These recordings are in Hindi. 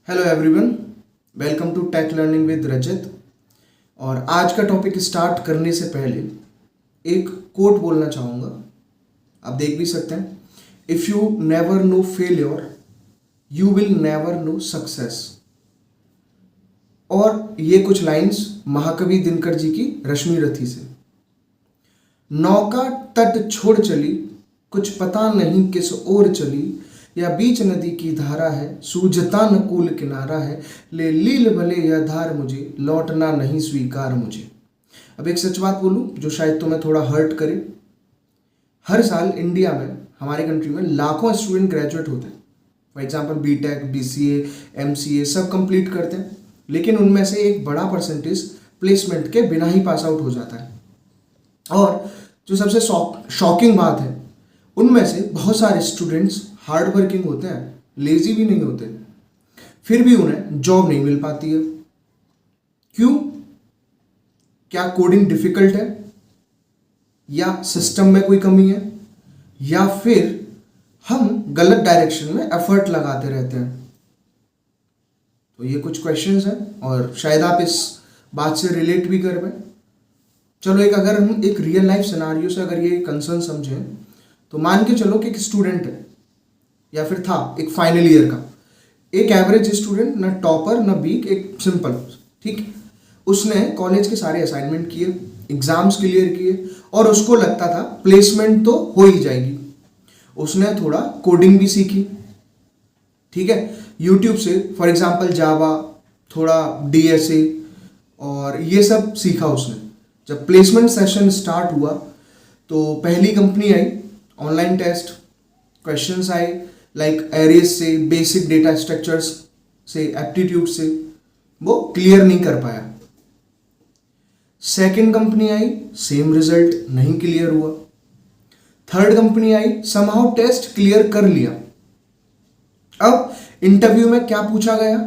Hello everyone, welcome to tech learning with Rajat. और आज का टॉपिक स्टार्ट करने से पहले एक कोट बोलना चाहूँगा। आप देख भी सकते हैं, if you never know failure you will never know success. और ये कुछ लाइंस महाकवि दिनकर जी की रश्मि रथी से। नौका तट छोड़ चली, कुछ पता नहीं किस ओर चली, या बीच नदी की धारा है, सूझता न कूल किनारा है, ले लील भले यह धार मुझे, लौटना नहीं स्वीकार मुझे। अब एक सच बात बोलूं जो शायद तुम्हें थोड़ा हर्ट करे। हर साल इंडिया में, हमारे कंट्री में लाखों स्टूडेंट ग्रेजुएट होते हैं। For example BTech, BCA, MCA सब कंप्लीट करते हैं, लेकिन उनमें से एक बड़ा परसेंटेज प्लेसमेंट के बिना ही पास आउट हो जाता है। और जो सबसे शॉकिंग बात है, उनमें से बहुत सारे स्टूडेंट्स हार्ड वर्किंग होते हैं, लेजी भी नहीं होते, फिर भी उन्हें जॉब नहीं मिल पाती है। क्यों? क्या कोडिंग डिफिकल्ट है, या सिस्टम में कोई कमी है, या फिर हम गलत डायरेक्शन में एफर्ट लगाते रहते हैं? तो ये कुछ क्वेश्चंस हैं और शायद आप इस बात से रिलेट भी कर पाए। चलो अगर हम एक रियल लाइफ सिनारियो से अगर ये कंसर्न समझें, तो मान के चलो कि एक स्टूडेंट है या फिर था एक फाइनल ईयर का, एक एवरेज स्टूडेंट, ना टॉपर ना वीक, एक सिंपल, ठीक। उसने कॉलेज के सारे असाइनमेंट किए, एग्जाम्स क्लियर किए, और उसको लगता था प्लेसमेंट तो हो ही जाएगी। उसने थोड़ा कोडिंग भी सीखी, ठीक है, यूट्यूब से, फॉर एग्जांपल जावा, थोड़ा डीएसए और ये सब सीखा उसने। जब प्लेसमेंट सेशन स्टार्ट हुआ तो पहली कंपनी आई, ऑनलाइन टेस्ट, क्वेश्चंस आए लाइक एरेज से, बेसिक डेटा स्ट्रक्चर्स से, एप्टीट्यूड से, वो क्लियर नहीं कर पाया। सेकंड कंपनी आई, सेम रिजल्ट, नहीं क्लियर हुआ। थर्ड कंपनी आई, समहाउ टेस्ट क्लियर कर लिया। अब इंटरव्यू में क्या पूछा गया?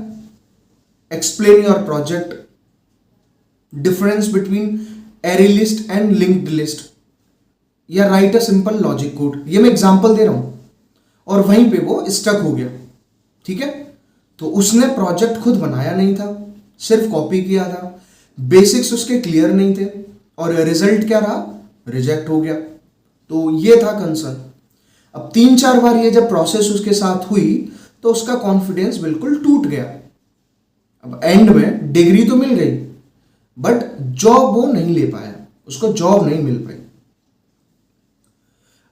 Explain your project, difference between array list and linked list, या write a simple logic code. ये मैं एग्जांपल दे रहा हूं, और वहीं पे वो स्टक हो गया, ठीक है। तो उसने प्रोजेक्ट खुद बनाया नहीं था, सिर्फ कॉपी किया था, बेसिक्स उसके क्लियर नहीं थे, और रिजल्ट क्या रहा? रिजेक्ट हो गया। तो ये था कंसर्न। अब 3-4 बार ये जब प्रोसेस उसके साथ हुई तो उसका कॉन्फिडेंस बिल्कुल टूट गया। अब एंड में डिग्री तो मिल गई, बट जॉब वो नहीं ले पाया, उसको जॉब नहीं मिल पाई।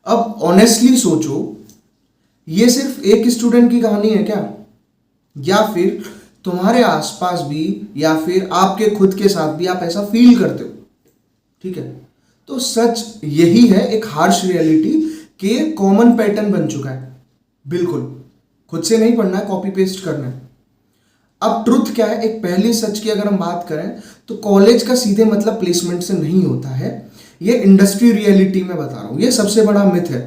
अब ऑनेस्टली सोचो, ये सिर्फ एक स्टूडेंट की कहानी है क्या? या फिर तुम्हारे आसपास भी, या फिर आपके खुद के साथ भी आप ऐसा फील करते हो? ठीक है, तो सच यही है, एक हार्श रियलिटी कि कॉमन पैटर्न बन चुका है। बिल्कुल खुद से नहीं पढ़ना है, कॉपी पेस्ट करना है। अब ट्रुथ क्या है? एक पहली सच की अगर हम बात करें तो कॉलेज का सीधे मतलब प्लेसमेंट से नहीं होता है। ये इंडस्ट्री रियलिटी में बता रहा हूं, ये सबसे बड़ा मिथ है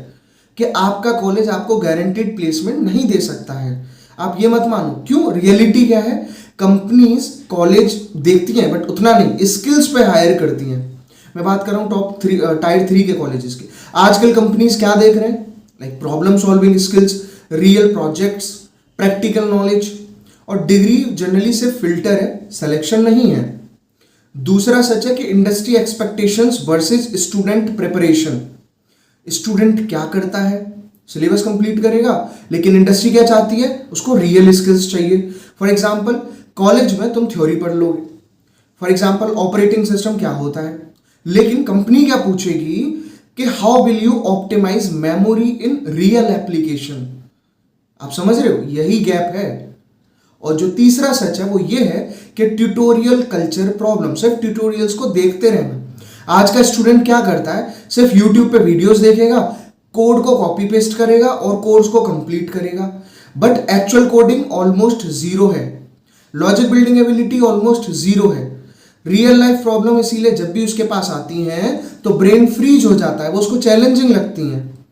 कि आपका कॉलेज आपको गारंटीड प्लेसमेंट नहीं दे सकता है। आप ये मत मानो। क्यों? रियलिटी क्या है? कंपनीज कॉलेज देखती हैं बट उतना नहीं, स्किल्स पे हायर करती हैं। मैं बात कर रहा हूँ टॉप 3 टायर 3 के कॉलेजेस की। आजकल कंपनीज क्या देख रहे हैं? Like problem solving skills, real projects, practical knowledge. और डिग्री जनरली सिर्फ फिल्टर है, सिलेक्शन नहीं है। दूसरा सच है कि industry expectations versus student preparation. Student क्या करता है? सिलेबस कंप्लीट करेगा, लेकिन इंडस्ट्री क्या चाहती है? उसको रियल स्किल्स चाहिए। फॉर एग्जांपल कॉलेज में तुम थ्योरी पढ़ लोगे, फॉर एग्जांपल ऑपरेटिंग सिस्टम क्या होता है, लेकिन कंपनी क्या पूछेगी कि how will you optimise memory in real application. आप समझ रहे हो? यही गैप है। और जो तीसरा सच है वो ये है कि ट्यूटोरियल कल्चर प्रॉब्लम। सिर्फ ट्यूटोरियल्स को देखते रहना। आज का स्टूडेंट क्या करता है? सिर्फ यूट्यूब पे वीडियोस देखेगा, कोड को कॉपी पेस्ट करेगा और कोर्स को कंप्लीट करेगा, but actual coding almost zero है, logic building ability almost zero है। रियल लाइफ प्रॉब्लम इसीलिए जब भी उसके पास आती हैं तो ब्रेन फ्रीज हो जाता है, वो उसको चैलेंजिंग लगती हैं।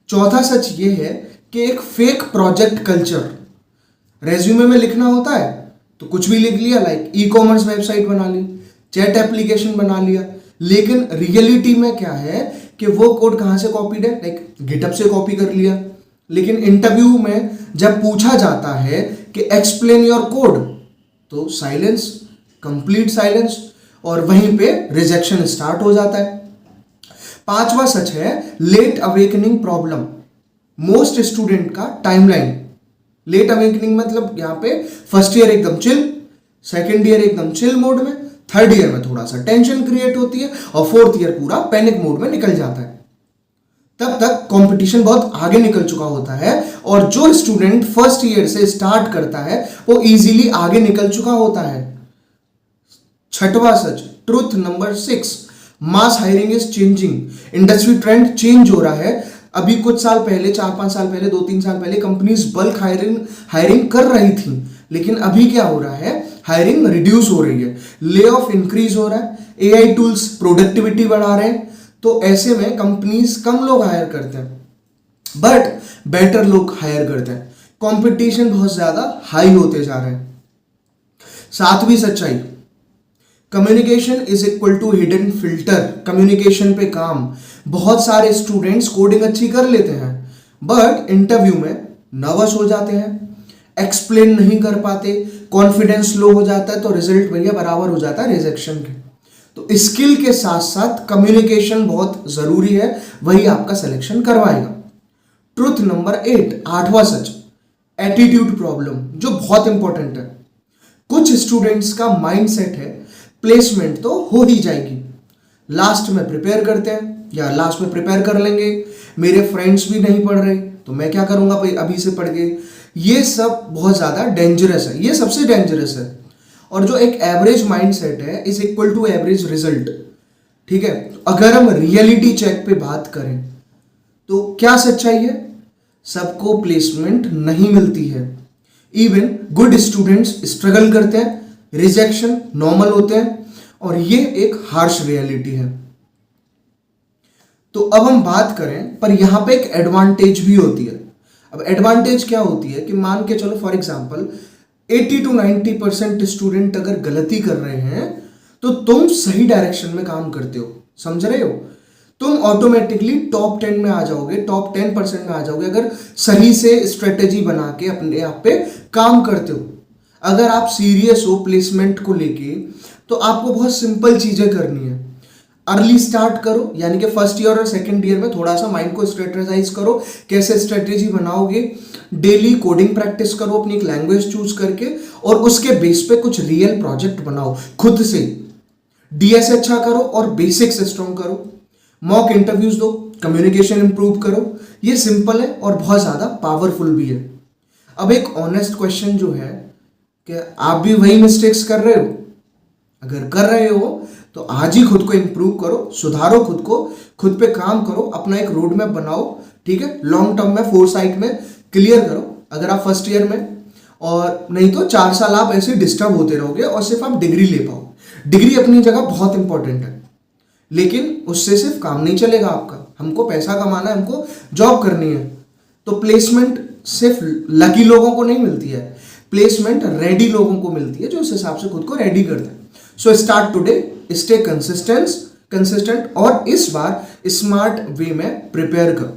चौथा सच ये है कि एक फेक प्रोजेक्ट कल्चर। रेज्यूमे में लिखना होता है तो कुछ भी लिख लिया, लाइक ई कॉमर्स वेबसाइट बना ली, चैट एप्लीकेशन बना लिया, लेकिन रियलिटी में क्या है कि वो कोड कहाँ से कॉपीड है? लाइक गिटहब से कॉपी कर लिया। लेकिन इंटरव्यू में जब पूछा जाता है कि एक्सप्लेन योर कोड, तो साइलेंस, कंप्लीट साइलेंस, और वहीं पे रिजेक्शन स्टार्ट हो जाता है। पांचवा सच है late awakening problem. Most student का टाइमलाइन, लेट अवेकनिंग मतलब यहां पे फर्स्ट ईयर एकदम चिल, सेकेंड ईयर एकदम चिल मोड में, थर्ड ईयर में थोड़ा सा टेंशन क्रिएट होती है, और फोर्थ ईयर पूरा पैनिक मोड में निकल जाता है। तब तक कंपटीशन बहुत आगे निकल चुका होता है, और जो स्टूडेंट फर्स्ट ईयर से स्टार्ट करता है वो इजीली आगे निकल चुका होता है। छठवां सच, truth number 6, mass hiring is changing. Industry trend change हो रहा है। अभी कुछ साल पहले, 4-5 साल पहले, 2-3 साल पहले कंपनीज बल्क हायरिंग कर रही थी, लेकिन अभी क्या हो रहा है, हायरिंग रिड्यूस हो रही है, ले ऑफ इंक्रीज हो रहा है, एआई टूल्स प्रोडक्टिविटी बढ़ा रहे हैं, तो ऐसे में कंपनीज कम लोग हायर करते हैं बट बेटर लोग हायर करते हैं। कंपटीशन बहुत ज्यादा हाई होते जा रहे हैं। सातवीं सच्चाई, communication is equal to hidden filter. Communication पे काम, बहुत सारे स्टूडेंट्स कोडिंग अच्छी कर लेते हैं बट इंटरव्यू में नर्वस हो जाते हैं, एक्सप्लेन नहीं कर पाते, कॉन्फिडेंस लो हो जाता है, तो रिजल्ट भैया बराबर हो जाता है रिजेक्शन के। तो स्किल के साथ साथ कम्युनिकेशन बहुत जरूरी है, वही आपका सिलेक्शन करवाएगा। ट्रुथ नंबर 8, आठवां सच, एटीट्यूड प्रॉब्लम, जो बहुत इंपॉर्टेंट है। कुछ स्टूडेंट्स का माइंडसेट है प्लेसमेंट तो हो ही जाएगी, लास्ट में प्रिपेयर करते हैं या लास्ट में प्रिपेयर कर लेंगे, मेरे फ्रेंड्स भी नहीं पढ़ रहे तो मैं क्या करूंगा भाई अभी से पढ़ के। ये सब बहुत ज्यादा डेंजरस है, ये सबसे डेंजरस है। और जो एक एवरेज माइंडसेट है is equal to average result. ठीक है, अगर हम रियलिटी चेक पे बात करें तो क्या सच्चाई है, सबको प्लेसमेंट नहीं मिलती है। इवन गुड स्टूडेंट्स स्ट्रगल करते हैं, रिजेक्शन नॉर्मल होते हैं, और ये एक हार्श रियलिटी है। तो अब हम बात करें, पर यहां पे एक एडवांटेज भी होती है। अब एडवांटेज क्या होती है कि मान के चलो फॉर एग्जांपल 80 to 90% स्टूडेंट अगर गलती कर रहे हैं तो तुम सही डायरेक्शन में काम करते हो, समझ रहे हो, तुम ऑटोमेटिकली टॉप 10 में आ जाओगे, टॉप 10% में आ जाओगे अगर सही से स्ट्रेटेजी बना के अपने आप पे काम करते हो। अगर आप सीरियस हो प्लेसमेंट को लेके तो आपको बहुत सिंपल चीजें करनी है। अर्ली स्टार्ट करो, यानी कि फर्स्ट ईयर और सेकंड ईयर में थोड़ा सा माइंड को स्ट्रेटेजाइज करो, कैसे स्ट्रेटेजी बनाओगे। डेली कोडिंग प्रैक्टिस करो अपनी एक लैंग्वेज चूज करके, और उसके बेस पे कुछ रियल प्रोजेक्ट बनाओ खुद से। डीएस अच्छा करो और बेसिक्स स्ट्रॉन्ग करो। मॉक इंटरव्यूज दो, कम्युनिकेशन इंप्रूव करो। ये सिंपल है और बहुत ज्यादा पावरफुल भी है। अब एक ऑनेस्ट क्वेश्चन जो है कि आप भी वही मिस्टेक्स कर रहे हो? अगर कर रहे हो तो आज ही खुद को इंप्रूव करो, सुधारो खुद को, खुद पे काम करो, अपना एक रोड मैप बनाओ। ठीक है, लॉन्ग टर्म में 4 साइट में क्लियर करो अगर आप फर्स्ट ईयर में, और नहीं तो 4 साल आप ऐसे डिस्टर्ब होते रहोगे और सिर्फ आप डिग्री ले पाओ। डिग्री अपनी जगह बहुत इंपॉर्टेंट है, लेकिन उससे सिर्फ काम नहीं चलेगा आपका। हमको पैसा कमाना है, हमको जॉब करनी है। तो प्लेसमेंट सिर्फ लकी लोगों को नहीं मिलती है, प्लेसमेंट रेडी लोगों को मिलती है जो उस हिसाब से खुद को रेडी करते हैं। So start today, stay consistent, और इस बार स्मार्ट वे में प्रिपेयर करो।